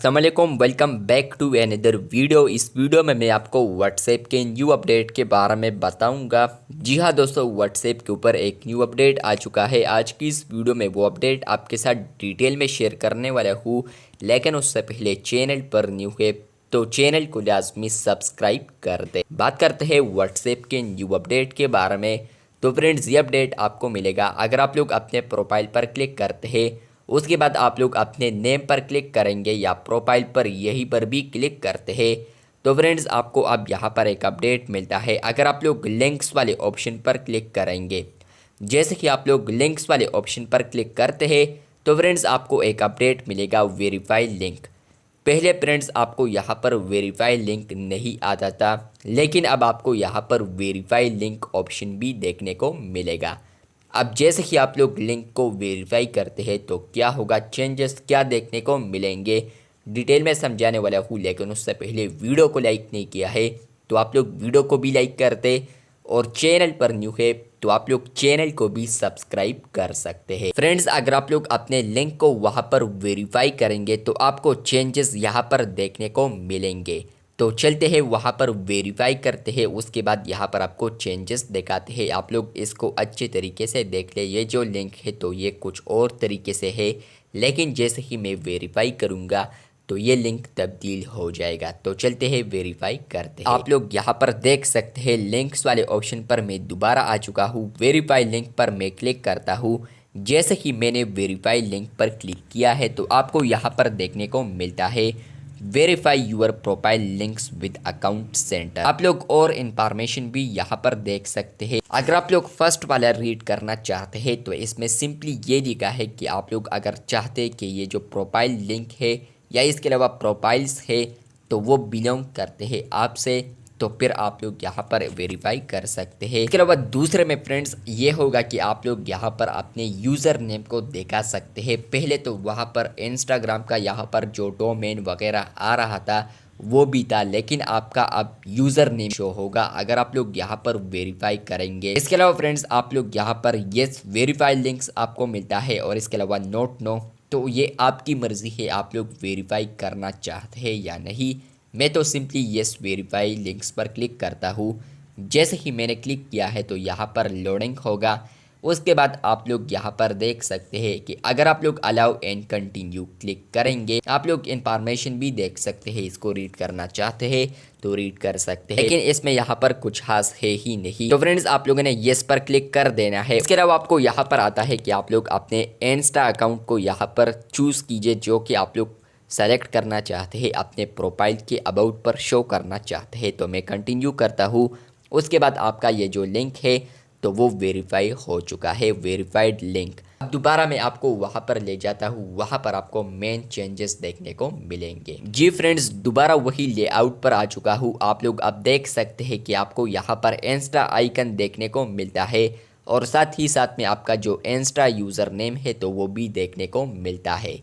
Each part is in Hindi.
अस्सलाम वालेकुम, welcome back to another video. इस वीडियो में मैं आपको व्हाट्सएप के न्यू अपडेट के बारे में बताऊंगा। जी हाँ दोस्तों, व्हाट्सएप के ऊपर एक न्यू अपडेट आ चुका है। आज की इस वीडियो में वो अपडेट आपके साथ डिटेल में शेयर करने वाला हूँ, लेकिन उससे पहले चैनल पर न्यू है तो चैनल को लाजमी सब्सक्राइब कर दे। बात करते हैं व्हाट्सएप के न्यू अपडेट के बारे में। तो फ्रेंड्स, ये अपडेट आपको मिलेगा अगर आप लोग अपने प्रोफाइल पर क्लिक करते हैं, उसके बाद आप लोग अपने नेम पर क्लिक करेंगे या प्रोफाइल पर यहीं पर भी क्लिक करते हैं तो फ्रेंड्स आपको अब यहाँ पर एक अपडेट मिलता है। अगर आप लोग लिंक्स वाले ऑप्शन पर क्लिक करेंगे, जैसे कि आप लोग लिंक्स वाले ऑप्शन पर क्लिक करते हैं तो फ्रेंड्स आपको एक अपडेट मिलेगा वेरीफाई लिंक। पहले फ्रेंड्स आपको यहाँ पर वेरीफाई लिंक नहीं आता था, लेकिन अब आपको यहाँ पर वेरीफाई लिंक ऑप्शन भी देखने को मिलेगा। अब जैसे कि आप लोग लिंक को वेरीफाई करते हैं तो क्या होगा, चेंजेस क्या देखने को मिलेंगे, डिटेल में समझाने वाला हूँ। लेकिन उससे पहले वीडियो को लाइक नहीं किया है तो आप लोग वीडियो को भी लाइक कर दे, और चैनल पर न्यू है तो आप लोग चैनल को भी सब्सक्राइब कर सकते हैं। फ्रेंड्स, अगर आप लोग अपने लिंक को वहाँ पर वेरीफाई करेंगे तो आपको चेंजेस यहाँ पर देखने को मिलेंगे। तो चलते हैं वहाँ पर वेरीफाई करते हैं, उसके बाद यहाँ पर आपको चेंजेस दिखाते हैं। आप लोग इसको अच्छे तरीके से देख ले। ये जो लिंक है तो ये कुछ और तरीके से है, लेकिन जैसे ही मैं वेरीफाई करूँगा तो ये लिंक तब्दील हो जाएगा। तो चलते हैं वेरीफाई करते हैं। आप लोग यहाँ पर देख सकते हैं लिंक्स वाले ऑप्शन पर मैं दोबारा आ चुका हूँ। वेरीफाई लिंक पर मैं क्लिक करता हूँ। जैसे ही मैंने वेरीफाई लिंक पर क्लिक किया है तो आपको यहाँ पर देखने को मिलता है verify your profile links with account centre. आप लोग और इंफॉर्मेशन भी यहाँ पर देख सकते हैं। अगर आप लोग फर्स्ट वाला रीड करना चाहते हैं तो इसमें सिंपली ये लिखा है कि आप लोग अगर चाहते हैं कि ये जो प्रोफाइल लिंक है या इसके अलावा प्रोफाइल्स है तो वो बिलोंग करते हैं आपसे, तो फिर आप लोग यहाँ पर वेरीफाई कर सकते हैं। इसके अलावा दूसरे में फ्रेंड्स ये होगा कि आप लोग यहाँ पर अपने यूज़र नेम को दिखा सकते हैं। पहले तो वहाँ पर इंस्टाग्राम का यहाँ पर जो डोमेन वगैरह आ रहा था वो भी था, लेकिन आपका अब यूज़र नेम शो होगा अगर आप लोग यहाँ पर वेरीफाई करेंगे। इसके अलावा फ्रेंड्स आप लोग यहाँ पर येस वेरीफाई लिंक्स आपको मिलता है, और इसके अलावा नोट नो, तो ये आपकी मर्ज़ी है आप लोग वेरीफाई करना चाहते हैं या नहीं। मैं तो सिंपली येस वेरीफाई लिंक्स पर क्लिक करता हूँ। जैसे ही मैंने क्लिक किया है तो यहाँ पर लोडिंग होगा। उसके बाद आप लोग यहाँ पर देख सकते हैं कि अगर आप लोग अलाउ एंड कंटिन्यू क्लिक करेंगे आप लोग इंफॉर्मेशन भी देख सकते हैं। इसको रीड करना चाहते हैं तो रीड कर सकते हैं, लेकिन इसमें यहाँ पर कुछ खास है ही नहीं। तो फ्रेंड्स आप लोगों ने येस पर क्लिक कर देना है। इसके अलावा आपको यहाँ पर आता है कि आप लोग अपने इंस्टा अकाउंट को यहाँ पर चूज़ कीजिए, जो कि आप लोग सेलेक्ट करना चाहते हैं, अपने प्रोफाइल के अबाउट पर शो करना चाहते हैं। तो मैं कंटिन्यू करता हूँ। उसके बाद आपका ये जो लिंक है तो वो वेरीफाई हो चुका है, वेरीफाइड लिंक। अब दोबारा मैं आपको वहाँ पर ले जाता हूँ, वहाँ पर आपको मेन चेंजेस देखने को मिलेंगे। जी फ्रेंड्स, दोबारा वही लेआउट पर आ चुका हूँ। आप लोग अब देख सकते हैं कि आपको यहाँ पर इंस्टा आइकन देखने को मिलता है, और साथ ही साथ में आपका जो इंस्टा यूज़र नेम है तो वो भी देखने को मिलता है।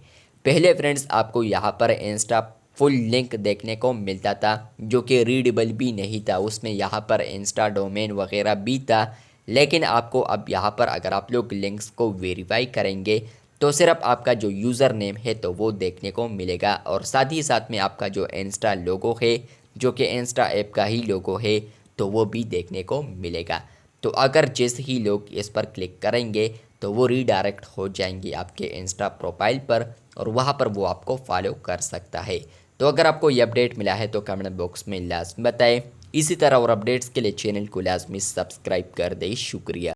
पहले फ्रेंड्स आपको यहाँ पर इंस्टा फुल लिंक देखने को मिलता था, जो कि रीडेबल भी नहीं था। उसमें यहाँ पर इंस्टा डोमेन वगैरह भी था, लेकिन आपको अब यहाँ पर अगर आप लोग लिंक्स को वेरीफाई करेंगे तो सिर्फ आपका जो यूज़र नेम है तो वो देखने को मिलेगा, और साथ ही साथ में आपका जो इंस्टा लोगो है, जो कि इंस्टा ऐप का ही लोगो है, तो वो भी देखने को मिलेगा। तो अगर जैसे ही लोग इस पर क्लिक करेंगे तो वो रीडायरेक्ट हो जाएंगे आपके इंस्टा प्रोफाइल पर, और वहाँ पर वो आपको फॉलो कर सकता है। तो अगर आपको ये अपडेट मिला है तो कमेंट बॉक्स में लाजमी बताएं। इसी तरह और अपडेट्स के लिए चैनल को लाजमी सब्सक्राइब कर दें। शुक्रिया।